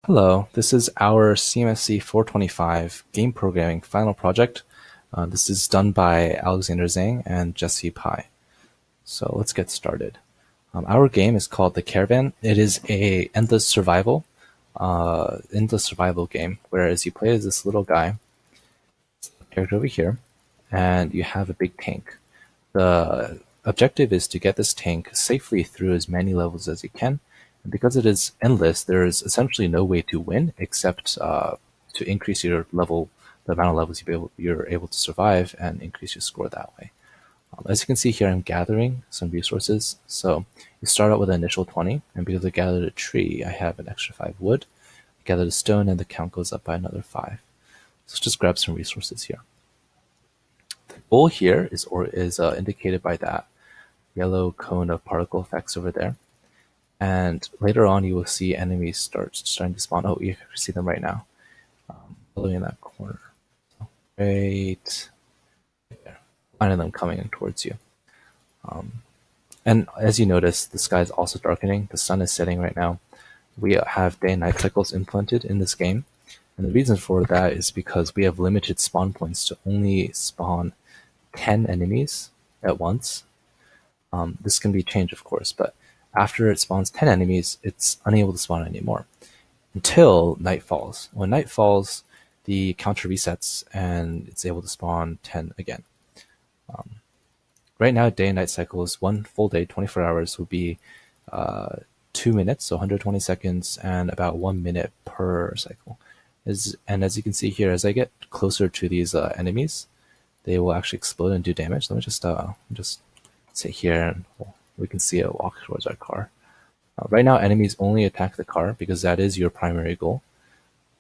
Hello, this is our CMSC 425 game programming final project. This is done by Alexander Zhang and Jesse Pai. So let's get started. Our game is called the Caravan. It is a endless survival game, whereas you play as this little guy, character over here, and you have a big tank. The objective is to get this tank safely through as many levels as you can. And because it is endless, there is essentially no way to win except to increase your level, the amount of levels you're able to survive, and increase your score that way. As you can see here, I'm gathering some resources. So you start out with an initial 20, and because I gathered a tree, I have an extra 5 wood. I gathered a stone, and the count goes up by another 5. So let's just grab some resources here. The goal here is indicated by that yellow cone of particle effects over there. And later on, you will see enemies starting to spawn. Oh, you can see them right now, following in that corner. So, right there, finding them coming in towards you. And as you notice, the sky is also darkening. The sun is setting right now. We have day and night cycles implemented in this game. And the reason for that is because we have limited spawn points to only spawn 10 enemies at once. This can be changed, of course, but after it spawns 10 enemies, it's unable to spawn anymore until night falls. When night falls, the counter resets and it's able to spawn 10 again. Right now, day and night cycles, one full day, 24 hours, would be 2 minutes, so 120 seconds, and about 1 minute per cycle. And as you can see here, as I get closer to these enemies, they will actually explode and do damage. Let me just sit here and we can see it walk towards our car. Right now, enemies only attack the car because that is your primary goal,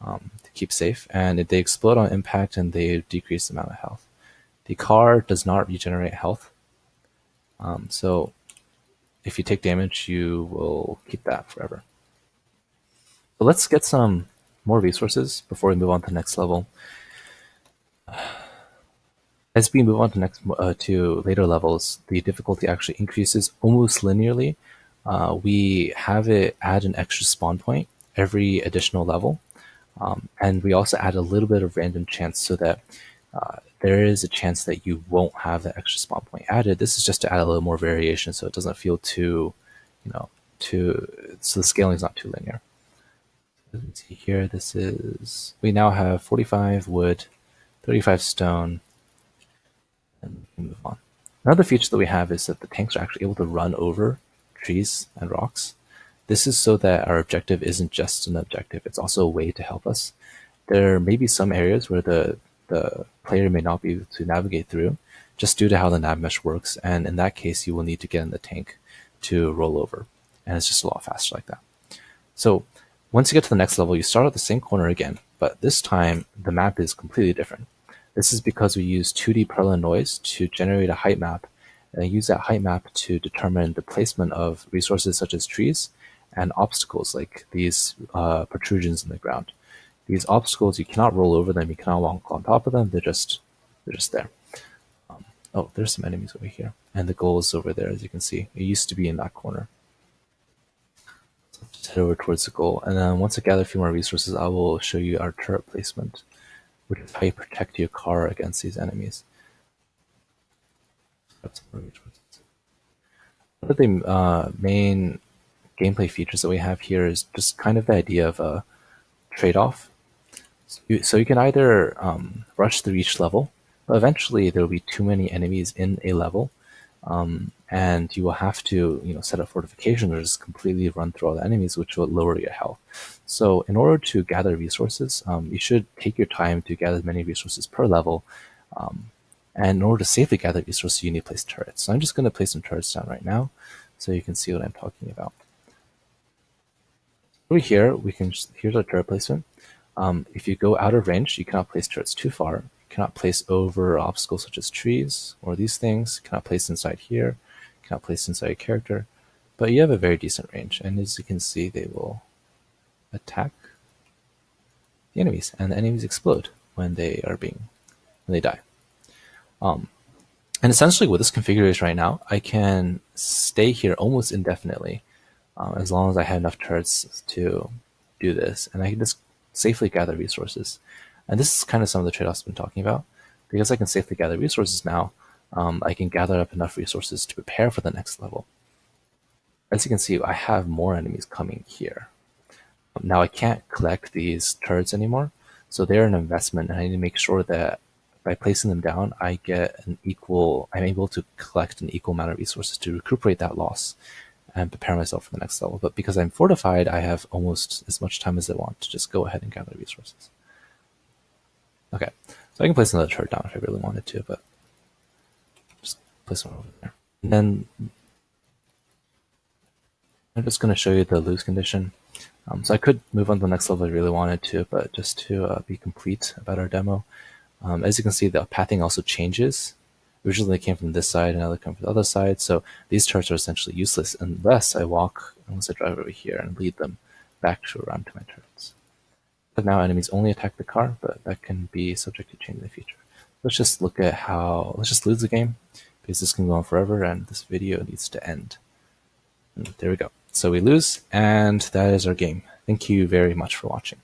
to keep safe. And if they explode on impact, and they decrease the amount of health. The car does not regenerate health. So if you take damage, you will keep that forever. So let's get some more resources before we move on to the next level. As we move on to later levels, the difficulty actually increases almost linearly. We have it add an extra spawn point every additional level, and we also add a little bit of random chance so that there is a chance that you won't have the extra spawn point added. This is just to add a little more variation so it doesn't feel too, so the scaling is not too linear. As you can see here, we now have 45 wood, 35 stone, and we move on. Another feature that we have is that the tanks are actually able to run over trees and rocks. This is so that our objective isn't just an objective, it's also a way to help us. There may be some areas where the player may not be able to navigate through, just due to how the nav mesh works, and in that case you will need to get in the tank to roll over, and it's just a lot faster like that. So once you get to the next level, you start at the same corner again, but this time the map is completely different. This is because we use 2D Perlin noise to generate a height map, and use that height map to determine the placement of resources such as trees and obstacles like these protrusions in the ground. These obstacles, you cannot roll over them, you cannot walk on top of them, they're just there. Oh, there's some enemies over here, and the goal is over there, as you can see. It used to be in that corner. So just head over towards the goal, and then once I gather a few more resources, I will show you our turret placement, which is how you protect your car against these enemies. One of the main gameplay features that we have here is just kind of the idea of a trade-off. So you can either rush through each level, but eventually there will be too many enemies in a level, and you will have to set up fortifications or just completely run through all the enemies, which will lower your health. So in order to gather resources, you should take your time to gather as many resources per level, and in order to safely gather resources, you need to place turrets. So I'm just going to place some turrets down right now so you can see what I'm talking about. Over here, here's our turret placement. If you go out of range, you cannot place turrets too far. You cannot place over obstacles such as trees or these things. You cannot place inside here. You cannot place inside your character. But you have a very decent range, and as you can see, they will attack the enemies, and the enemies explode when they die. And essentially with this configuration right now, I can stay here almost indefinitely, as long as I have enough turrets to do this, and I can just safely gather resources. And this is kind of some of the trade-offs I've been talking about. Because I can safely gather resources now, I can gather up enough resources to prepare for the next level. As you can see, I have more enemies coming here. Now I can't collect these turrets anymore, so they're an investment, and I need to make sure that by placing them down, I'm able to collect an equal amount of resources to recuperate that loss and prepare myself for the next level. But because I'm fortified, I have almost as much time as I want to just go ahead and gather resources. Okay, so I can place another turret down if I really wanted to, but just place one over there. And then I'm just going to show you the lose condition. So I could move on to the next level if I really wanted to, but just to be complete about our demo, as you can see, the pathing also changes. Originally they came from this side, and now they come from the other side, so these turrets are essentially useless unless I drive over here and lead them back around to my turrets. But now enemies only attack the car, but that can be subject to change in the future. Let's just look at let's just lose the game, because this can go on forever, and this video needs to end. And there we go. So we lose, and that is our game. Thank you very much for watching.